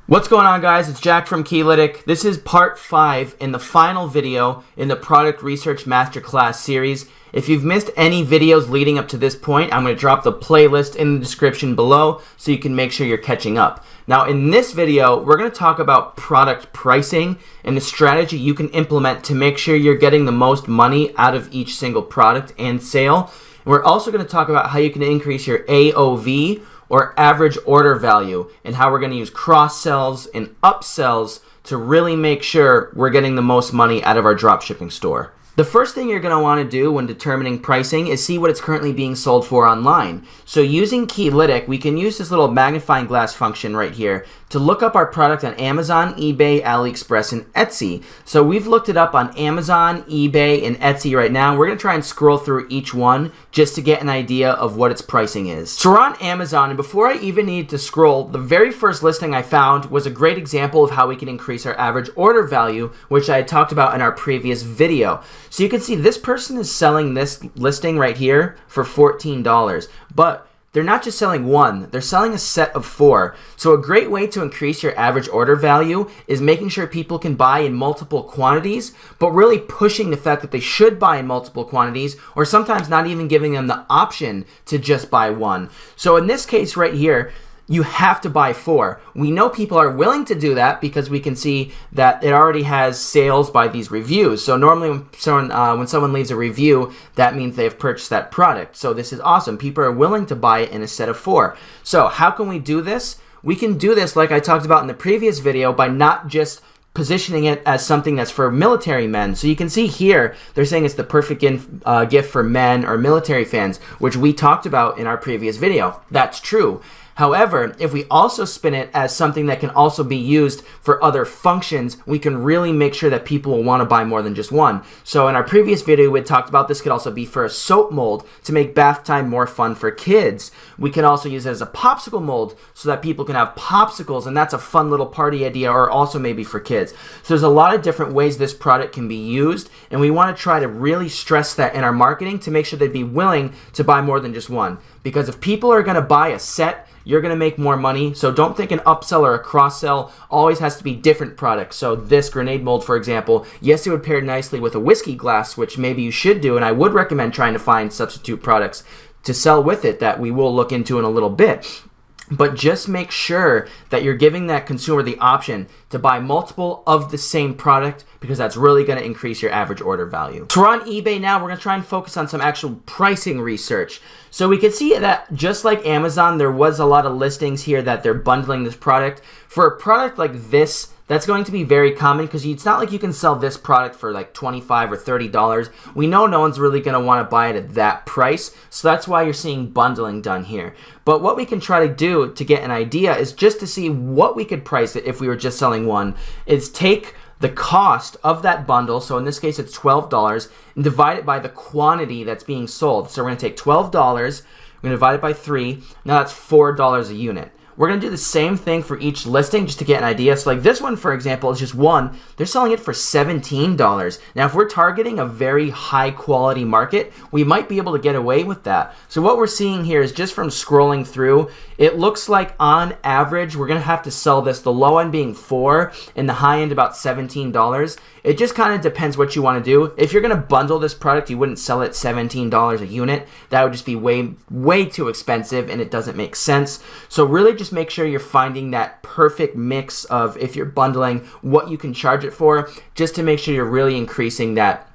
What's going on, guys? It's Jack from Keylitic. This is part 5 in the final video in the Product Research Masterclass series. If you've missed any videos leading up to this point, I'm going to drop the playlist in the description below so you can make sure you're catching up. Now, in this video, we're going to talk about product pricing and the strategy you can implement to make sure you're getting the most money out of each single product and sale. And we're also going to talk about how you can increase your AOV, or average order value, and how we're going to use cross-sells and upsells to really make sure we're getting the most money out of our dropshipping store. The first thing you're going to want to do when determining pricing is see what it's currently being sold for online. So using Keylitic, we can use this little magnifying glass function right here to look up our product on Amazon, eBay, AliExpress, and Etsy. So we've looked it up on Amazon, eBay, and Etsy right now. We're going to try and scroll through each one just to get an idea of what its pricing is. So we're on Amazon, and before I even needed to scroll, the very first listing I found was a great example of how we can increase our average order value, which I had talked about in our previous video. So you can see this person is selling this listing right here for $14, but they're not just selling one, they're selling a set of 4. So a great way to increase your average order value is making sure people can buy in multiple quantities, but really pushing the fact that they should buy in multiple quantities, or sometimes not even giving them the option to just buy one. So in this case right here, you have to buy 4. We know people are willing to do that because we can see that it already has sales by these reviews. So normally when someone leaves a review, that means they've purchased that product. So this is awesome. People are willing to buy it in a set of 4. So how can we do this? We can do this like I talked about in the previous video by not just positioning it as something that's for military men. So you can see here, they're saying it's the perfect gift for men or military fans, which we talked about in our previous video. That's true. However, if we also spin it as something that can also be used for other functions, we can really make sure that people will want to buy more than just one. So in our previous video, we had talked about this could also be for a soap mold to make bath time more fun for kids. We can also use it as a popsicle mold so that people can have popsicles, and that's a fun little party idea, or also maybe for kids. So there's a lot of different ways this product can be used, and we want to try to really stress that in our marketing to make sure they'd be willing to buy more than just one. Because if people are going to buy a set, you're going to make more money. So don't think an upsell or a cross-sell always has to be different products. So this grenade mold, for example, yes, it would pair nicely with a whiskey glass, which maybe you should do, and I would recommend trying to find substitute products to sell with it that we will look into in a little bit. But just make sure that you're giving that consumer the option to buy multiple of the same product, because that's really going to increase your average order value. So we're on eBay now. We're going to try and focus on some actual pricing research. So we can see that just like Amazon, there was a lot of listings here that they're bundling this product. For a product like this, that's going to be very common because it's not like you can sell this product for like $25 or $30. We know no one's really going to want to buy it at that price, so that's why you're seeing bundling done here. But what we can try to do to get an idea is just to see what we could price it if we were just selling one, is take the cost of that bundle, so in this case it's $12, and divide it by the quantity that's being sold. So we're going to take $12, we're going to divide it by 3, now that's $4 a unit. We're going to do the same thing for each listing just to get an idea. So like this one, for example, is just one. They're selling it for $17. Now, if we're targeting a very high quality market, we might be able to get away with that. So what we're seeing here is just from scrolling through, it looks like on average, we're going to have to sell this, the low end being 4 and the high end about $17. It just kind of depends what you want to do. If you're going to bundle this product, you wouldn't sell it $17 a unit. That would just be way too expensive, and it doesn't make sense. So really just make sure you're finding that perfect mix of, if you're bundling, what you can charge it for, just to make sure you're really increasing that,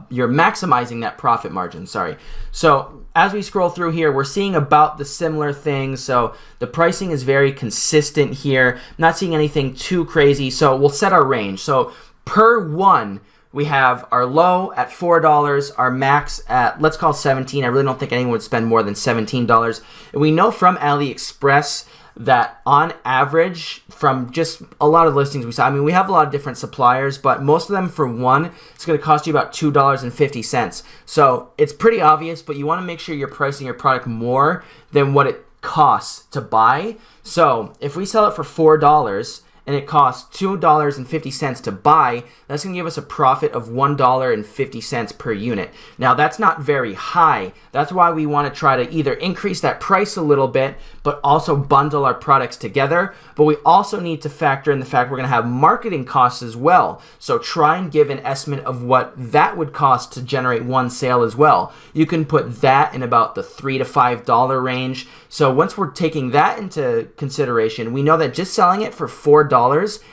you're maximizing that profit margin, sorry. So as we scroll through here, we're seeing about the similar things. So the pricing is very consistent here. I'm not seeing anything too crazy. So we'll set our range. So per one, we have our low at $4, our max at, let's call 17. I really don't think anyone would spend more than $17. And we know from AliExpress that on average, from just a lot of listings we saw, I mean, we have a lot of different suppliers, but most of them for one, it's going to cost you about $2.50. So it's pretty obvious, but you want to make sure you're pricing your product more than what it costs to buy. So if we sell it for $4, and it costs $2.50 to buy, that's going to give us a profit of $1.50 per unit. Now, that's not very high. That's why we want to try to either increase that price a little bit, but also bundle our products together. But we also need to factor in the fact we're going to have marketing costs as well. So try and give an estimate of what that would cost to generate one sale as well. You can put that in about the $3 to $5 range. So once we're taking that into consideration, we know that just selling it for $4,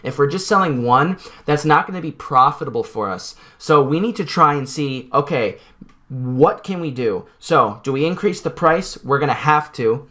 if we're just selling one, that's not going to be profitable for us. So we need to try and see, okay, what can we do? So do we increase the price? We're going to have to,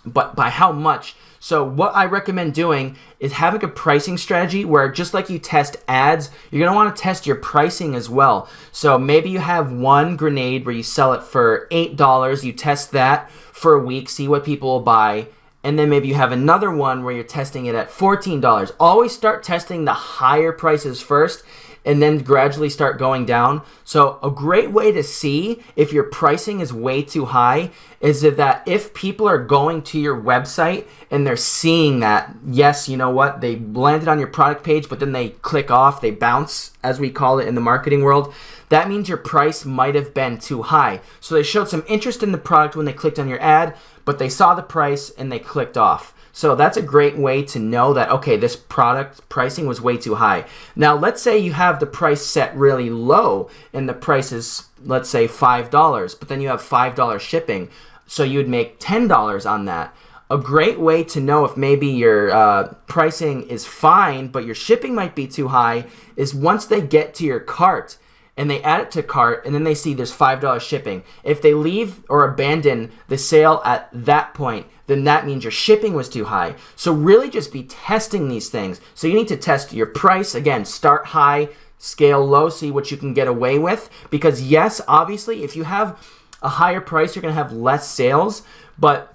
but by how much? So what I recommend doing is having a pricing strategy where, just like you test ads, you're going to want to test your pricing as well. So maybe you have one grenade where you sell it for $8, you test that for a week, see what people will buy, and then maybe you have another one where you're testing it at $14. Always start testing the higher prices first, and then gradually start going down. So a great way to see if your pricing is way too high is that if people are going to your website and they're seeing that, yes, you know what, they landed on your product page, but then they click off, they bounce, as we call it in the marketing world, that means your price might have been too high. So they showed some interest in the product when they clicked on your ad, but they saw the price and they clicked off. So that's a great way to know that, okay, this product pricing was way too high. Now, let's say you have the price set really low and the price is, let's say, $5, but then you have $5 shipping. So you would make $10 on that. A great way to know if maybe your pricing is fine, but your shipping might be too high, is once they get to your cart and they add it to cart and then they see there's $5 shipping. If they leave or abandon the sale at that point, then that means your shipping was too high. So really just be testing these things. So you need to test your price. Again, start high, scale low, see what you can get away with. Because yes, obviously, if you have a higher price, you're going to have less sales. But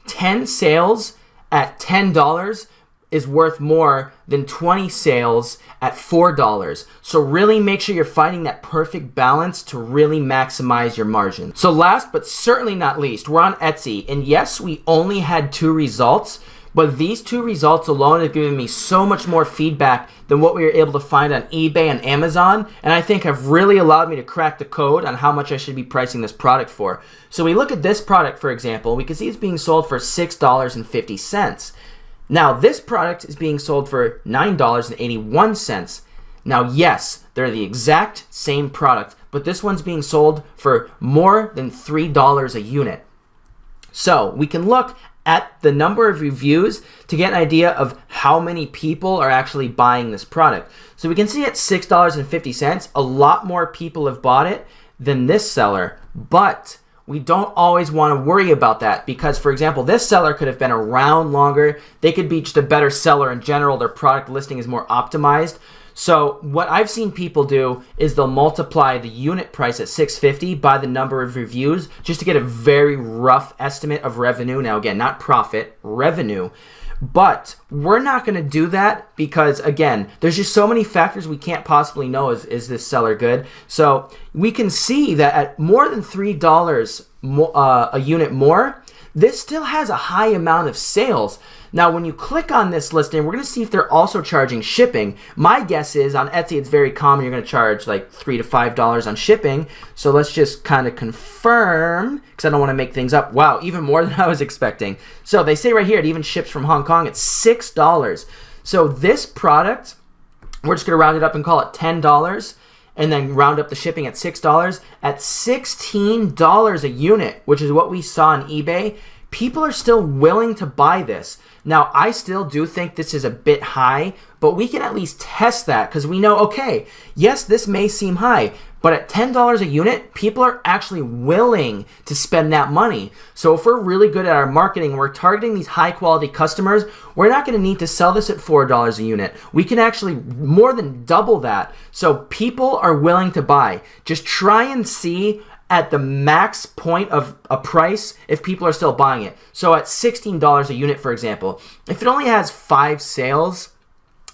10 sales at $10 is worth more than 20 sales at $4. So really make sure you're finding that perfect balance to really maximize your margin. So last but certainly not least, we're on Etsy. And yes, we only had 2 results, but these 2 results alone have given me so much more feedback than what we were able to find on eBay and Amazon, and I think have really allowed me to crack the code on how much I should be pricing this product for. So we look at this product, for example, we can see it's being sold for $6.50. Now, this product is being sold for $9.81. Now, yes, they're the exact same product, but this one's being sold for more than $3 a unit. So we can look at the number of reviews to get an idea of how many people are actually buying this product. So we can see at $6.50, a lot more people have bought it than this seller, but we don't always want to worry about that because, for example, this seller could have been around longer. They could be just a better seller in general. Their product listing is more optimized. So what I've seen people do is they'll multiply the unit price at $6.50 by the number of reviews just to get a very rough estimate of revenue. Now, again, not profit, revenue. But we're not going to do that because, again, there's just so many factors we can't possibly know is this seller good. So we can see that at more than $3 a unit more, this still has a high amount of sales. Now, when you click on this listing, we're going to see if they're also charging shipping. My guess is on Etsy, it's very common. You're going to charge like $3 to $5 on shipping. So let's just kind of confirm because I don't want to make things up. Wow, even more than I was expecting. So they say right here, it even ships from Hong Kong. It's $6. So this product, we're just going to round it up and call it $10 and then round up the shipping at $6. At $16 a unit, which is what we saw on eBay, people are still willing to buy this. Now, I still do think this is a bit high, but we can at least test that because we know, okay, yes, this may seem high, but at $10 a unit, people are actually willing to spend that money. So if we're really good at our marketing, we're targeting these high quality customers, we're not going to need to sell this at $4 a unit. We can actually more than double that. So people are willing to buy. Just try and see at the max point of a price if people are still buying it. So at $16 a unit, for example, if it only has 5 sales,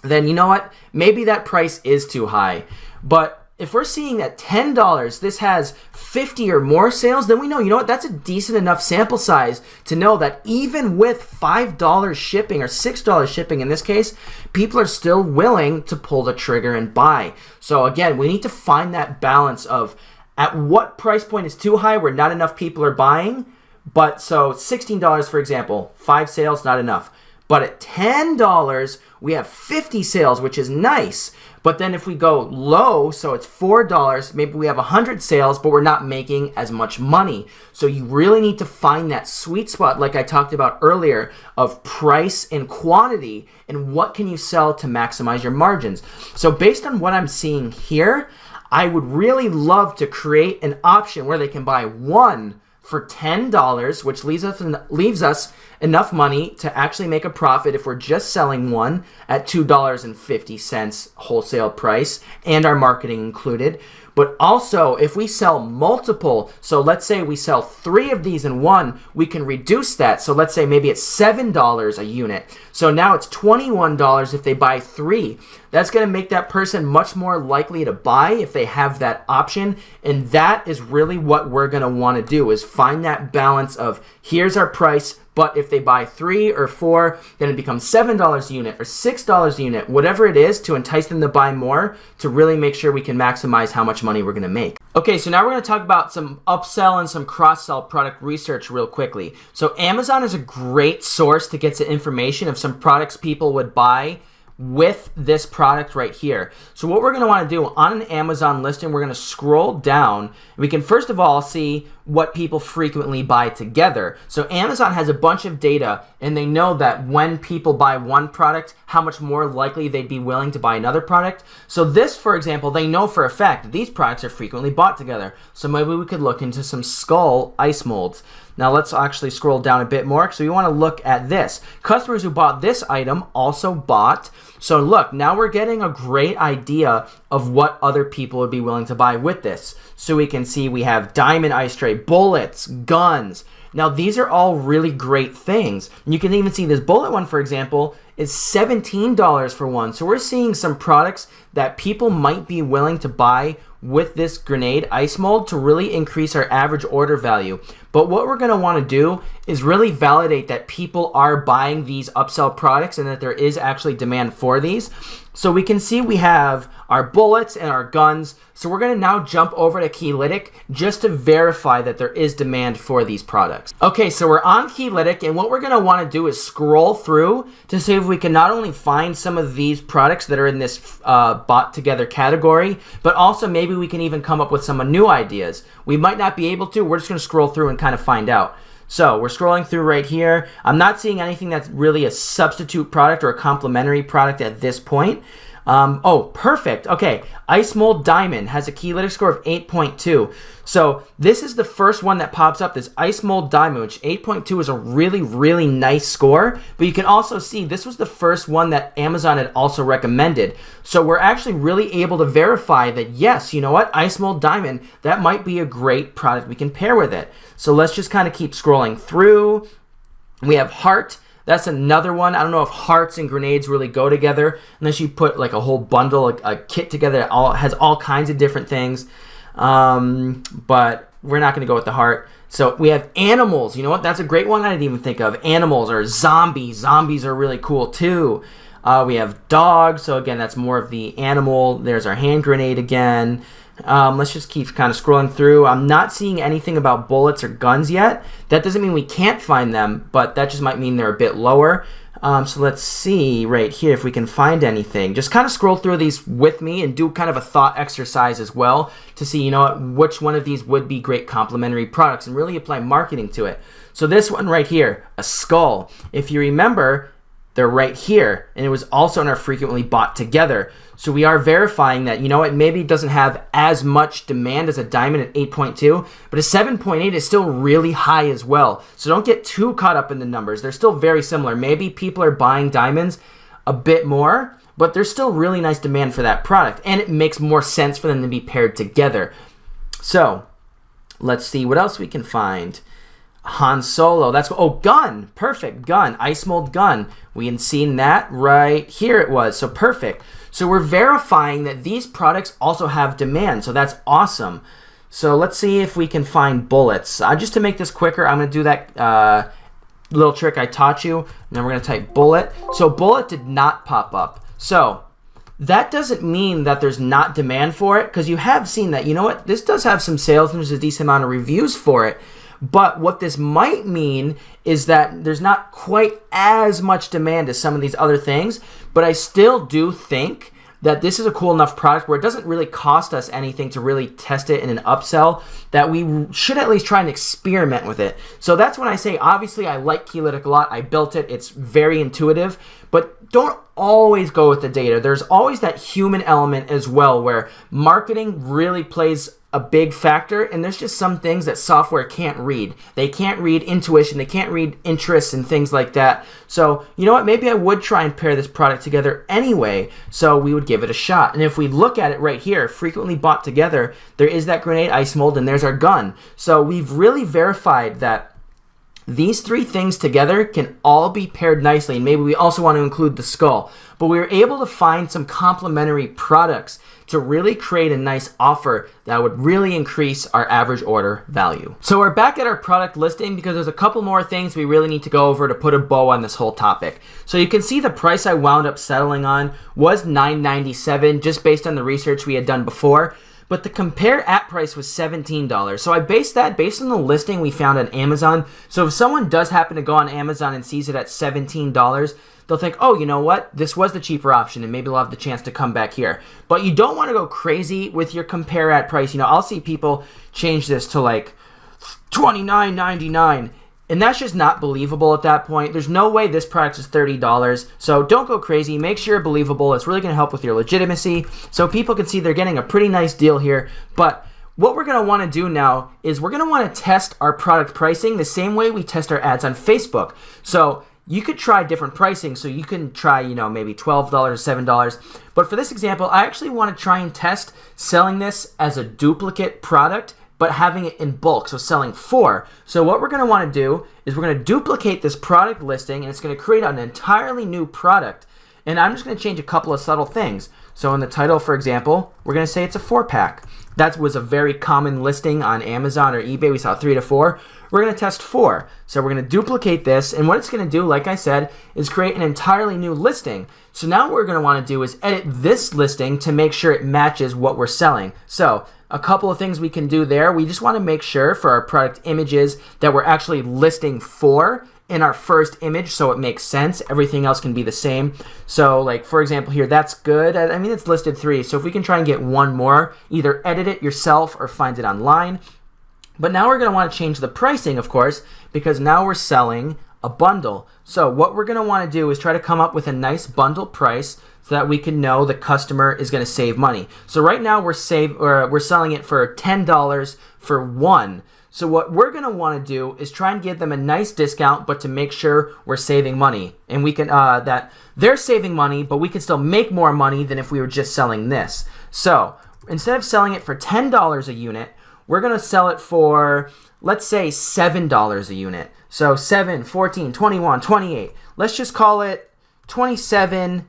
then you know what? Maybe that price is too high. But if we're seeing at $10, this has 50 or more sales, then we know, you know what, that's a decent enough sample size to know that even with $5 shipping or $6 shipping in this case, people are still willing to pull the trigger and buy. So again, we need to find that balance of at what price point is too high where not enough people are buying. But so $16, for example, 5 sales, not enough. But at $10, we have 50 sales, which is nice. But then if we go low, so it's $4, maybe we have 100 sales, but we're not making as much money. So you really need to find that sweet spot, like I talked about earlier, of price and quantity, and what can you sell to maximize your margins. So based on what I'm seeing here, I would really love to create an option where they can buy one for $10, which leaves us enough money to actually make a profit if we're just selling one at $2.50 wholesale price and our marketing included. But also, if we sell multiple, so let's say we sell 3 of these in one, we can reduce that. So let's say maybe it's $7 a unit. So now it's $21 if they buy 3. That's going to make that person much more likely to buy if they have that option. And that is really what we're going to want to do, is find that balance of here's our price, but if they buy 3 or 4, then it becomes $7 a unit or $6 a unit, whatever it is, to entice them to buy more, to really make sure we can maximize how much money we're going to make. Okay, so now we're going to talk about some upsell and some cross-sell product research real quickly. So Amazon is a great source to get some information of some products people would buy with this product right here. So what we're going to want to do on an Amazon listing, we're going to scroll down. We can first of all see what people frequently buy together. So Amazon has a bunch of data, and they know that when people buy one product, how much more likely they'd be willing to buy another product. So this, for example, they know for a fact that these products are frequently bought together. So maybe we could look into some skull ice molds. Now let's actually scroll down a bit more. So we want to look at this. Customers who bought this item also bought. So look, now we're getting a great idea of what other people would be willing to buy with this. So we can see we have diamond ice tray, bullets, guns. Now these are all really great things. You can even see this bullet one, for example, is $17 for one. So we're seeing some products that people might be willing to buy with this grenade ice mold to really increase our average order value. But what we're going to want to do is really validate that people are buying these upsell products and that there is actually demand for these. So we can see we have our bullets and our guns. So we're going to now jump over to Keylitic just to verify that there is demand for these products. Okay, so we're on Keylitic, and what we're going to want to do is scroll through to see if we can not only find some of these products that are in this bought together category, but also maybe we can even come up with some new ideas. We might not be able to. We're just going to scroll through and kind of find out. So we're scrolling through right here. I'm not seeing anything that's really a substitute product or a complementary product at this point. Oh, perfect. Okay, Ice Mold Diamond has a Keylitic score of 8.2. So this is the first one that pops up, this Ice Mold Diamond, which 8.2 is a really, really nice score. But you can also see this was the first one that Amazon had also recommended. So we're actually really able to verify that, yes, you know what, Ice Mold Diamond, that might be a great product we can pair with it. So let's just kind of keep scrolling through. We have Heart. That's another one. I don't know if hearts and grenades really go together unless you put like a whole bundle, a kit together that has all kinds of different things. But we're not going to go with the heart. So we have animals. You know what? That's a great one I didn't even think of. Animals or zombies. Zombies are really cool too. We have dogs. So again, that's more of the animal. There's our hand grenade again. Let's just keep kind of scrolling through. I'm not seeing anything about bullets or guns yet. That doesn't mean we can't find them, but that just might mean they're a bit lower. So let's see right here if we can find anything. Just kind of scroll through these with me and do kind of a thought exercise as well to see, you know what, which one of these would be great complementary products and really apply marketing to it. So this one right here, a skull. If you remember, they're right here, and it was also in our frequently bought together. So we are verifying that, you know what, maybe it doesn't have as much demand as a diamond at 8.2, but a 7.8 is still really high as well. So don't get too caught up in the numbers. They're still very similar. Maybe people are buying diamonds a bit more, but there's still really nice demand for that product, and it makes more sense for them to be paired together. So let's see what else we can find. Han Solo, that's, oh, gun, perfect, gun, ice mold gun. We had seen that right here, it was, so perfect. So we're verifying that these products also have demand. So that's awesome. So let's see if we can find bullets. Just to make this quicker, I'm going to do that little trick I taught you. And then we're going to type bullet. So bullet did not pop up. So that doesn't mean that there's not demand for it, because you have seen that, you know what, this does have some sales and there's a decent amount of reviews for it. But what this might mean is that there's not quite as much demand as some of these other things. But I still do think that this is a cool enough product where it doesn't really cost us anything to really test it in an upsell, that we should at least try and experiment with it. So that's when I say, obviously, I like Keylitic a lot. I built it. It's very intuitive. But don't always go with the data. There's always that human element as well, where marketing really plays a big factor, and there's just some things that software can't read. They can't read intuition, they can't read interests and things like that. So, you know what, maybe I would try and pair this product together anyway, so we would give it a shot. And if we look at it right here, frequently bought together, there is that grenade ice mold and there's our gun. So we've really verified that these three things together can all be paired nicely, and maybe we also want to include the skull. But we were able to find some complementary products to really create a nice offer that would really increase our average order value. So we're back at our product listing because there's a couple more things we really need to go over to put a bow on this whole topic. So you can see the price I wound up settling on was $9.97, just based on the research we had done before. But the compare at price was $17. So I based that based on the listing we found on Amazon. So if someone does happen to go on Amazon and sees it at $17, they'll think, oh, you know what? This was the cheaper option, and maybe they'll have the chance to come back here. But you don't want to go crazy with your compare at price. You know, I'll see people change this to like $29.99. And that's just not believable at that point. There's no way this product is $30. So don't go crazy. Make sure you're believable. It's really going to help with your legitimacy, so people can see they're getting a pretty nice deal here. But what we're going to want to do now is we're going to want to test our product pricing the same way we test our ads on Facebook. So you could try different pricing. So you can try, you know, maybe $12, $7. But for this example, I actually want to try and test selling this as a duplicate product, but having it in bulk, so selling 4. So what we're going to want to do is we're going to duplicate this product listing, and it's going to create an entirely new product. And I'm just going to change a couple of subtle things. So in the title, for example, we're going to say it's a 4-pack. That was a very common listing on Amazon or eBay. We saw 3 to 4. We're going to test 4. So we're going to duplicate this, and what it's going to do, like I said, is create an entirely new listing. So now what we're going to want to do is edit this listing to make sure it matches what we're selling. So a couple of things we can do there. We just want to make sure for our product images that we're actually listing 4 in our first image, so it makes sense. Everything else can be the same. So like, for example here, that's good. I mean, it's listed 3. So if we can try and get one more, either edit it yourself or find it online. But now we're going to want to change the pricing, of course, because now we're selling a bundle. So what we're going to want to do is try to come up with a nice bundle price so that we can know the customer is going to save money. So right now we're selling it for $10 for 1. So what we're going to want to do is try and give them a nice discount, but to make sure we're saving money. And we can, that they're saving money, but we can still make more money than if we were just selling this. So instead of selling it for $10 a unit, we're going to sell it for, let's say, $7 a unit. So 7, 14, 21, 28. Let's just call it $27.99.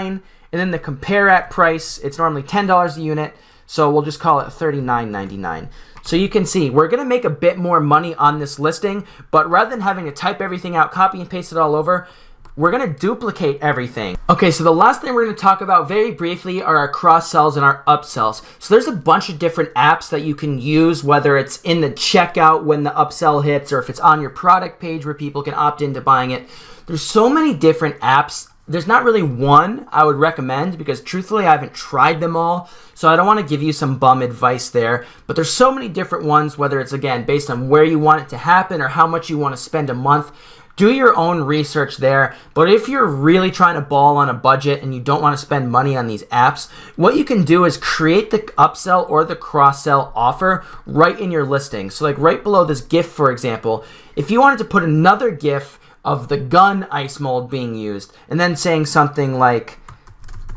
And then the compare at price, it's normally $10 a unit. So we'll just call it $39.99. So you can see we're going to make a bit more money on this listing, but rather than having to type everything out, copy and paste it all over, we're going to duplicate everything. Okay, so the last thing we're going to talk about very briefly are our cross-sells and our upsells. So there's a bunch of different apps that you can use, whether it's in the checkout when the upsell hits, or if it's on your product page where people can opt into buying it. There's so many different apps. There's not really one I would recommend because truthfully I haven't tried them all, so I don't want to give you some bum advice there. But there's so many different ones, whether it's, again, based on where you want it to happen or how much you want to spend a month. Do your own research there. But if you're really trying to ball on a budget and you don't want to spend money on these apps, what you can do is create the upsell or the cross-sell offer right in your listing. So like right below this GIF, for example, if you wanted to put another GIF of the gun ice mold being used, and then saying something like,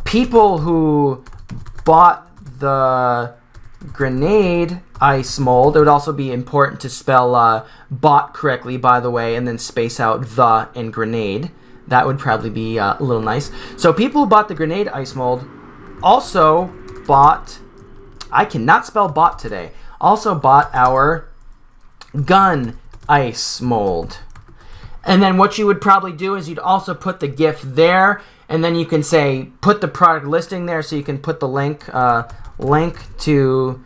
people who bought the grenade ice mold. It would also be important to spell bought correctly, by the way, and then space out the and grenade. That would probably be a little nice. So people who bought the grenade ice mold also bought, I cannot spell bot today, also bought our gun ice mold. And then what you would probably do is you'd also put the GIF there, and then you can say put the product listing there, so you can put the link to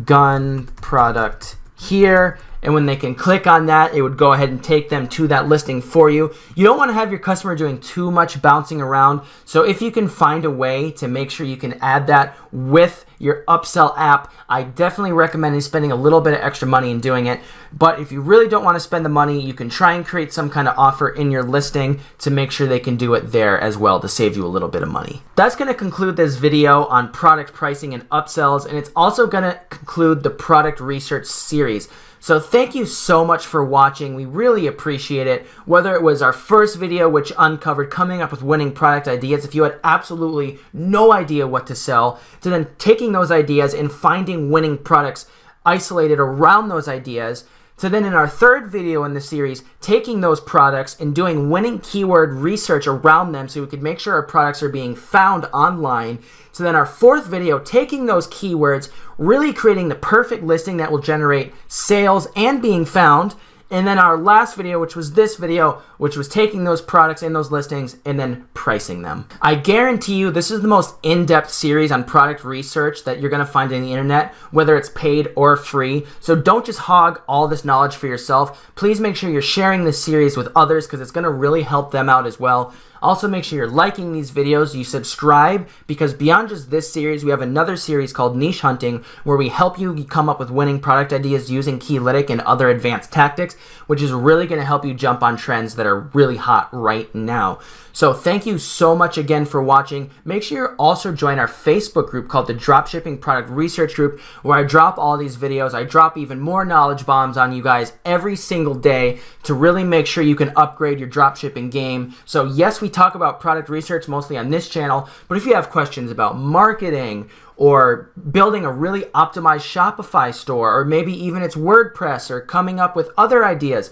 gun product here, and when they can click on that, it would go ahead and take them to that listing for you. You don't want to have your customer doing too much bouncing around, so if you can find a way to make sure you can add that with your upsell app, I definitely recommend spending a little bit of extra money in doing it. But if you really don't want to spend the money, you can try and create some kind of offer in your listing to make sure they can do it there as well to save you a little bit of money. That's going to conclude this video on product pricing and upsells, and it's also going to conclude the product research series. So thank you so much for watching. We really appreciate it. Whether it was our first video, which uncovered coming up with winning product ideas, if you had absolutely no idea what to sell, to then taking those ideas and finding winning products isolated around those ideas, to then in our third video in the series, taking those products and doing winning keyword research around them so we could make sure our products are being found online. So then our fourth video, taking those keywords, really creating the perfect listing that will generate sales and being found. And then our last video, which was this video, which was taking those products and those listings and then pricing them. I guarantee you this is the most in-depth series on product research that you're going to find on the internet, whether it's paid or free. So don't just hog all this knowledge for yourself. Please make sure you're sharing this series with others because it's going to really help them out as well. Also, make sure you're liking these videos, you subscribe, because beyond just this series, we have another series called Niche Hunting, where we help you come up with winning product ideas using Keylitic and other advanced tactics, which is really going to help you jump on trends that are really hot right now. So thank you so much again for watching. Make sure you also join our Facebook group called the Dropshipping Product Research Group, where I drop all these videos. I drop even more knowledge bombs on you guys every single day to really make sure you can upgrade your dropshipping game. So yes, we talk about product research mostly on this channel, but if you have questions about marketing or building a really optimized Shopify store, or maybe even it's WordPress, or coming up with other ideas,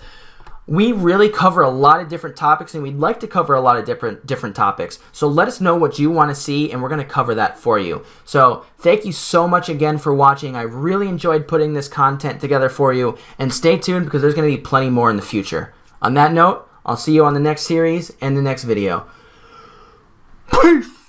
we really cover a lot of different topics, and we'd like to cover a lot of different topics. So let us know what you want to see, and we're going to cover that for you. So thank you so much again for watching. I really enjoyed putting this content together for you, and stay tuned because there's going to be plenty more in the future. On that note, I'll see you on the next series and the next video. Peace!